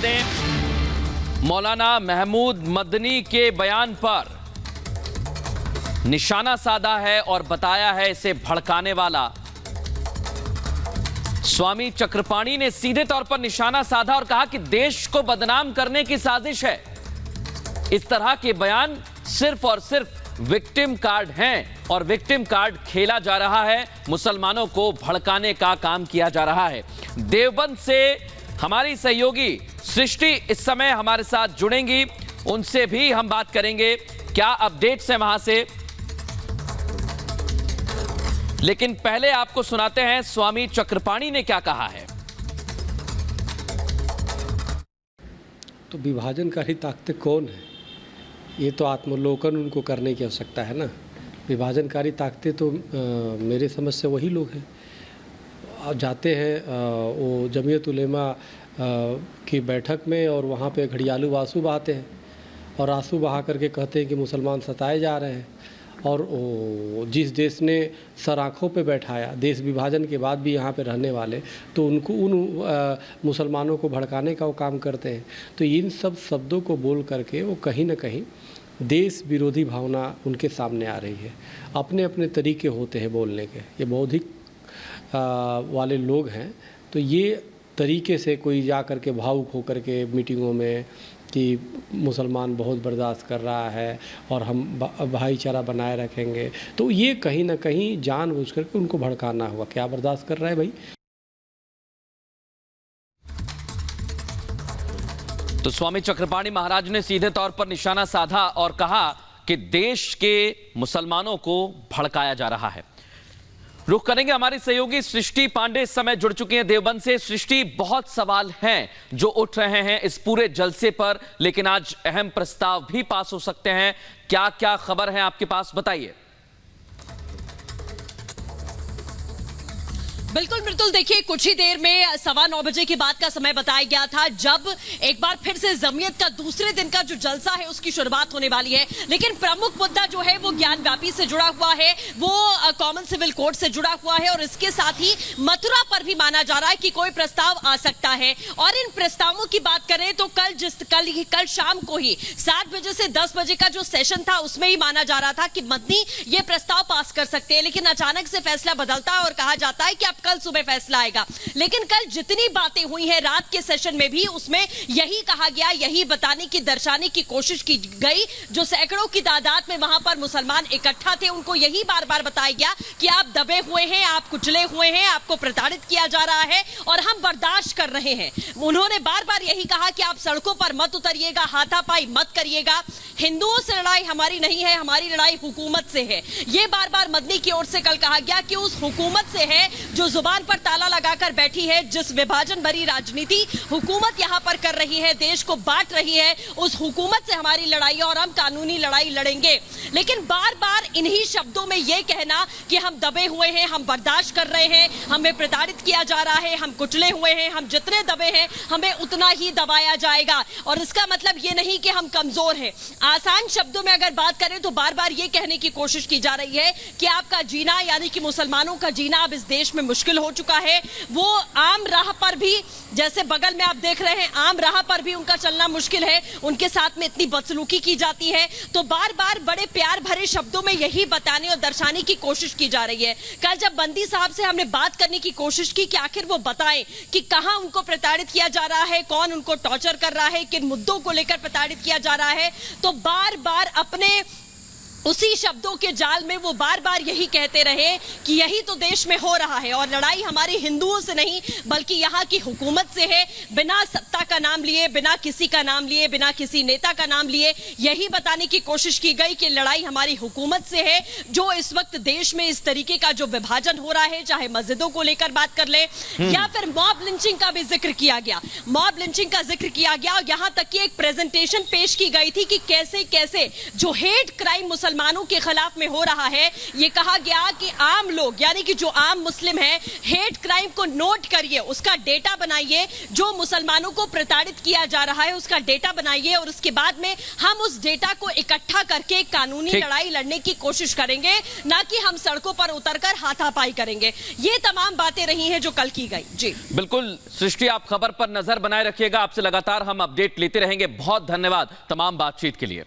दें, मौलाना महमूद मदनी के बयान पर निशाना साधा है और बताया है इसे भड़काने वाला। स्वामी चक्रपाणी ने सीधे तौर पर निशाना साधा और कहा कि देश को बदनाम करने की साजिश है। इस तरह के बयान सिर्फ और सिर्फ विक्टिम कार्ड हैं और विक्टिम कार्ड खेला जा रहा है, मुसलमानों को भड़काने का काम किया जा रहा है। देवबंद से हमारी सहयोगी सृष्टि इस समय हमारे साथ जुड़ेंगी, उनसे भी हम बात करेंगे क्या अपडेट्स हैं वहां से। लेकिन पहले आपको सुनाते हैं स्वामी चक्रपाणी ने क्या कहा है। तो विभाजनकारी ताकतें कौन है, ये तो आत्मलोकन उनको करने की आवश्यकता है ना। विभाजनकारी ताकतें तो मेरे समझ से वही लोग हैं। आप जाते हैं वो जमीयत उलेमा की बैठक में और वहाँ पे घड़ियालू आंसू बहाते हैं और आंसू बहा करके कहते हैं कि मुसलमान सताए जा रहे हैं। और जिस देश ने सर आँखों पे बैठाया, देश विभाजन के बाद भी यहाँ पे रहने वाले, तो उनको उन मुसलमानों को भड़काने का वो काम करते हैं। तो इन सब शब्दों को बोल करके वो कहीं ना कहीं देश विरोधी भावना उनके सामने आ रही है। अपने अपने तरीके होते हैं बोलने के, ये बौद्धिक वाले लोग हैं। तो ये तरीके से कोई जा कर के भावुक होकर के मीटिंगों में कि मुसलमान बहुत बर्दाश्त कर रहा है और हम भाईचारा बनाए रखेंगे, तो ये कहीं ना कहीं जानबूझ करके उनको भड़काना हुआ। क्या बर्दाश्त कर रहा है भाई? तो स्वामी चक्रपाणी महाराज ने सीधे तौर पर निशाना साधा और कहा कि देश के मुसलमानों को भड़काया जा रहा है। रुख करेंगे, हमारी सहयोगी सृष्टि पांडे इस समय जुड़ चुकी हैं देवबंद से। सृष्टि, बहुत सवाल हैं जो उठ रहे हैं इस पूरे जलसे पर, लेकिन आज अहम प्रस्ताव भी पास हो सकते हैं। क्या क्या खबर है आपके पास, बताइए। बिल्कुल मृदुल, देखिए कुछ ही देर में 9:15 बजे की बात का समय बताया गया था जब एक बार फिर से जमीयत का दूसरे दिन का जो जलसा है उसकी शुरुआत होने वाली है। लेकिन प्रमुख मुद्दा जो है वो ज्ञान व्यापी से जुड़ा हुआ है, वो कॉमन सिविल कोड से जुड़ा हुआ है और इसके साथ ही मथुरा पर भी माना जा रहा है कि कोई प्रस्ताव आ सकता है। और इन प्रस्तावों की बात करें तो कल शाम को ही 7 बजे से 10 बजे का जो सेशन था उसमें ही माना जा रहा था कि मदनी ये प्रस्ताव पास कर सकते हैं। लेकिन अचानक से फैसला बदलता है और कहा जाता है कि अब कल सुबह फैसला आएगा। लेकिन कल जितनी बातें हुई हैं रात के सेशन में भी, उसमें यही कहा गया, यही बताने की, दर्शाने की कोशिश की गई, जो सैकड़ों की तादाद में वहां पर मुसलमान इकट्ठा थे उनको यही बार बार बताया गया कि आप दबे हुए हैं, आप कुचले हुए हैं, आपको प्रताड़ित किया जा रहा है और हम बर्दाश्त कर रहे हैं। उन्होंने बार बार यही कहा कि आप सड़कों पर मत उतरिएगा, हाथापाई मत करिएगा, हिंदुओं से लड़ाई हमारी नहीं है, हमारी लड़ाई हुकूमत से है। ये बार बार मदनी की ओर से कल कहा गया कि उस हुकूमत से है जो जुबान पर ताला लगाकर बैठी है, जिस विभाजन भरी राजनीति हुकूमत यहां पर कर रही है, देश को बांट रही है, उस हुकूमत से हमारी लड़ाई और हम कानूनी लड़ाई लड़ेंगे। लेकिन बार बार इन्हीं शब्दों में यह कहना कि हम दबे हुए हैं, हम बर्दाश्त कर रहे हैं, हमें प्रताड़ित किया जा रहा है, हम कुचले हुए हैं, हम जितने दबे हैं हमें उतना ही दबाया जाएगा। और इसका मतलब ये नहीं कि हम कमजोर हैं। आसान शब्दों में अगर बात करें तो बार बार ये कहने की कोशिश की जा रही है कि आपका जीना, यानी कि मुसलमानों का जीना अब इस देश में मुश्किल हो चुका है। वो आम राह पर भी, जैसे बगल में आप देख रहे हैं, आम राह पर भी उनका चलना मुश्किल है, उनके साथ में इतनी बदसलूकी की जाती है। तो बार बार बड़े प्यार भरे शब्दों में यही बताने और दर्शाने की कोशिश की जा रही है। कल जब बंदी साहब से हमने बात करने की कोशिश की कि आखिर वो बताएं कि कहां उनको प्रताड़ित किया जा रहा है, कौन उनको टॉर्चर कर रहा है, किन मुद्दों को लेकर प्रताड़ित किया जा रहा है, तो बार बार अपने उसी शब्दों के जाल में वो बार बार यही कहते रहे कि यही तो देश में हो रहा है और लड़ाई हमारी हिंदुओं से नहीं बल्कि यहाँ की हुकूमत से है। बिना सत्ता का नाम लिए, बिना किसी का नाम लिए, बिना किसी नेता का नाम लिए यही बताने की कोशिश की गई कि लड़ाई हमारी हुकूमत से है, जो इस वक्त देश में इस तरीके का जो विभाजन हो रहा है, चाहे मस्जिदों को लेकर बात कर ले या फिर मॉब लिंचिंग का भी जिक्र किया गया, मॉब लिंचिंग का जिक्र किया गया और यहाँ तक कि एक प्रेजेंटेशन पेश की गई थी कि कैसे कैसे जो हेट क्राइम मुसलमानों के खिलाफ में हो रहा है। ये कहा गया कि आम लोग यानी कि जो आम मुस्लिम हैं, हेट क्राइम को नोट करिए, उसका डेटा बनाइए, जो मुसलमानों को प्रताड़ित किया जा रहा है उसका डेटा बनाइए और उसके बाद में हम उस डेटा को इकट्ठा करके कानूनी लड़ाई लड़ने की कोशिश करेंगे, ना कि हम सड़कों पर उतरकर हाथापाई करेंगे। ये तमाम बातें रही हैं जो कल की गई। जी बिल्कुल सृष्टि, आप खबर पर नजर बनाए रखिएगा, आपसे लगातार हम अपडेट लेते रहेंगे। बहुत धन्यवाद तमाम बातचीत के लिए।